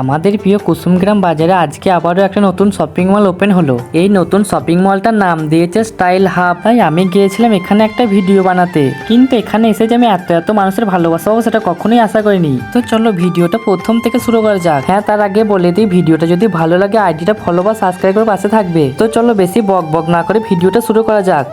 আমাদের প্রিয় কুসুমগ্রাম বাজারে আজকে আবারও একটা নতুন শপিং মল ওপেন হলো। এই নতুন শপিং মলটার নাম দিয়েছে স্টাইল হাব। তাই আমি গিয়েছিলাম এখানে একটা ভিডিও বানাতে, কিন্তু এখানে এসে যে আমি এত মানুষের ভালোবাসা পাবো সেটা কখনোই আশা করিনি। তো চলো ভিডিওটা প্রথম থেকে শুরু করা যাক। হ্যাঁ, তার আগে বলে দিই, ভিডিওটা যদি ভালো লাগে আইডিটা ফলো বা সাবস্ক্রাইব করে পাশে থাকবে। তো চলো বেশি বক না করে ভিডিওটা শুরু করা যাক।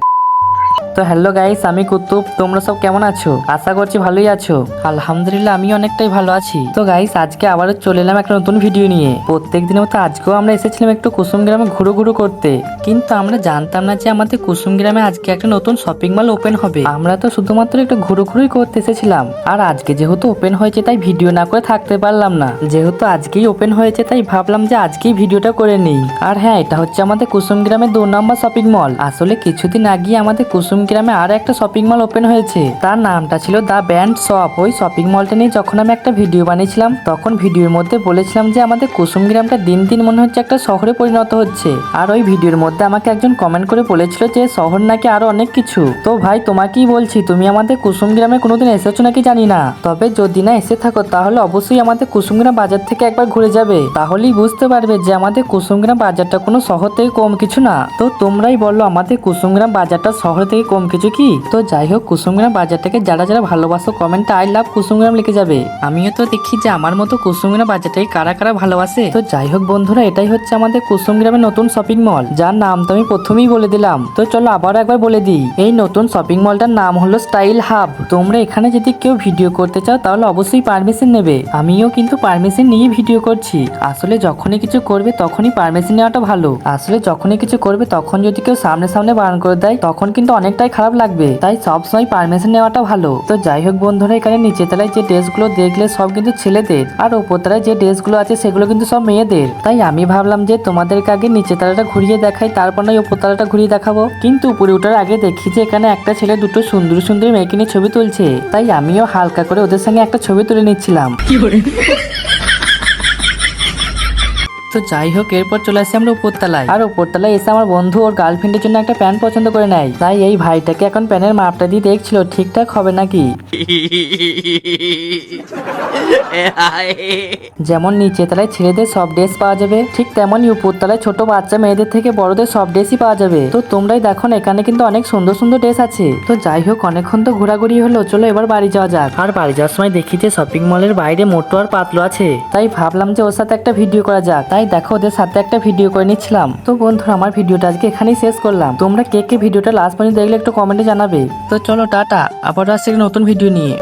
তো হ্যালো গাইস, আমি কুতুব। তোমরা সব কেমন আছো? আশা করছি ভালোই আছো। আলহামদুলিল্লাহ আমি অনেকটাই ভালো আছি। তো গাইস, আজকে আবারও চলে এলাম একটা নতুন ভিডিও নিয়ে। প্রত্যেক দিনের মতো আজকেও আমরা এসেছিলাম একটু কুসুমগ্রামে ঘুরু করতে, কিন্তু আমরা জানতাম না যে আমাদের কুসুমগ্রামে আজকে একটা নতুন শপিং মল ওপেন হবে। আমরা তো শুধুমাত্র একটু ঘুরুই করতে এসেছিলাম। আর আজকে যেহেতু ওপেন হয়েছে তাই ভিডিও না করে থাকতে পারলাম না। যেহেতু আজকেই ওপেন হয়েছে তাই ভাবলাম যে আজকেই ভিডিওটা করে নিই। আর হ্যাঁ, এটা হচ্ছে আমাদের কুসুমগ্রামের 2 নম্বর শপিং মল। আসলে কিছুদিন আগে আমাদের কুসুমগ্রামে আর একটা শপিং মল ওপেন হয়েছে, তার নামটা ছিল দা ব্যান্ড শপ। ওই শপিং মলটা নিয়ে যখন আমি একটা ভিডিও বানিয়েছিলাম তখন ভিডিওর মধ্যে বলেছিলাম যে আমাদের কুসুমগ্রামটা দিন দিন মনে হচ্ছে একটা শহরে পরিণত হচ্ছে। আর ওই ভিডিওর মধ্যে আমাকে একজন কমেন্ট করে বলেছিল যে শহর নাকি আরো অনেক কিছু। তো ভাই তোমাকেই বলছি, তুমি আমাদের কুসুমগ্রামে কোনোদিন এসেছো নাকি জানি না, তবে যদি না এসে থাকো তাহলে অবশ্যই আমাদের কুসুমগ্রাম বাজার থেকে একবার ঘুরে যাবে। তাহলেই বুঝতে পারবে যে আমাদের কুসুমগ্রাম বাজারটা কোনো শহর থেকে কম কিছু না। তো তোমরাই বলো, আমাদের কুসুমগ্রাম বাজারটা শহর থেকে কম কিছু কি? তো যাই হোক, কুসুমগ্রাম বাজারটাকে যারা যারা ভালোবাসো কমেন্টে আই লাভ কুসুমগ্রাম লিখে যাবে। আমিও তো দেখি যে আমার মতো কুসুমগ্রাম বাজারটাকে কারা কারা ভালোবাসে। তো যাই হোক বন্ধুরা, এটাই হচ্ছে আমাদের কুসুমগ্রামের নতুন শপিং মল, যার নাম তো আমি প্রথমেই বলে দিলাম। তো চলো আবার একবার বলে দিই, এই নতুন শপিং মলটার নাম হলো স্টাইল হাব। তোমরা এখানে যদি কেউ ভিডিও করতে চাও তাহলে অবশ্যই পারমিশন নেবে। আমিও কিন্তু পারমিশন নিয়ে ভিডিও করছি। আসলে যখনই কিছু করবে তখনই পারমিশন নেওয়াটা ভালো। আসলে যখনই কিছু করবে তখন যদি কেউ সামনে বারণ করে দেয় তখন কিন্তু অনেকটাই খারাপ লাগবে। তাই সবসময় পারমিশন নেওয়াটা ভালো। তো যাই হোক বন্ধুরা, এখানে নিচে তলায় যে ড্রেসগুলো দেখলে সব কিন্তু ছেলেদের, আর ওপর তলায় যে ড্রেসগুলো আছে সেগুলো কিন্তু সব মেয়েদের। তাই আমি ভাবলাম যে তোমাদেরকে আগে নিচে তলাটা ঘুরিয়ে দেখাই, তারপর নয় ওপর তলাটা ঘুরিয়ে দেখাবো। কিন্তু উপরে ওঠার আগে দেখি যে এখানে একটা ছেলে দুটো সুন্দর মেয়েকে নিয়ে ছবি তুলছে। তাই আমিও হালকা করে ওদের সঙ্গে একটা ছবি তুলে নিচ্ছিলাম। তো যাই হোক, এরপর চলে আসি আমরা উপরতলায়। আর উপরতলায় এসে আমার বন্ধু ওর গার্লফ্রেন্ডের জন্য একটা প্যান্ট পছন্দ করে নেয়। তাই এই ভাইটাকে এখন প্যান্টের মাপটা দিয়ে দেখছিল ঠিকঠাক হবে নাকি। যেমন নিচে তলায় ছেলেদের সব ড্রেস পাওয়া যাবে, ঠিক তেমনই উপরতলায় ছোট বাচ্চা মেয়েদের থেকে বড়দের সব ড্রেসই পাওয়া যাবে। তো তোমরাই দেখো এখানে কিন্তু অনেক সুন্দর ড্রেস আছে। তো যাই হোক, অনেকক্ষণ তো ঘোরাঘুরি হলো, চলো এবার বাড়ি যাওয়া যাক। আর বাড়ি যাওয়ার সময় দেখি যে শপিং মলের বাইরে মোটো আর পাতলু আছে। তাই ভাবলাম যে ওর সাথে একটা ভিডিও করা যাক। তাই দেখো ওদের সাথে একটা ভিডিও করে নিচ্ছিলাম। তো বন্ধুরা, আমার ভিডিওটা আজকে এখানেই শেষ করলাম। তোমরা কে ভিডিওটা লাস্ট পর্যন্ত দেখলে একটু কমেন্টে জানাবে। তো চলো টাটা, আবার আসছি নতুন ভিডিও নিয়ে।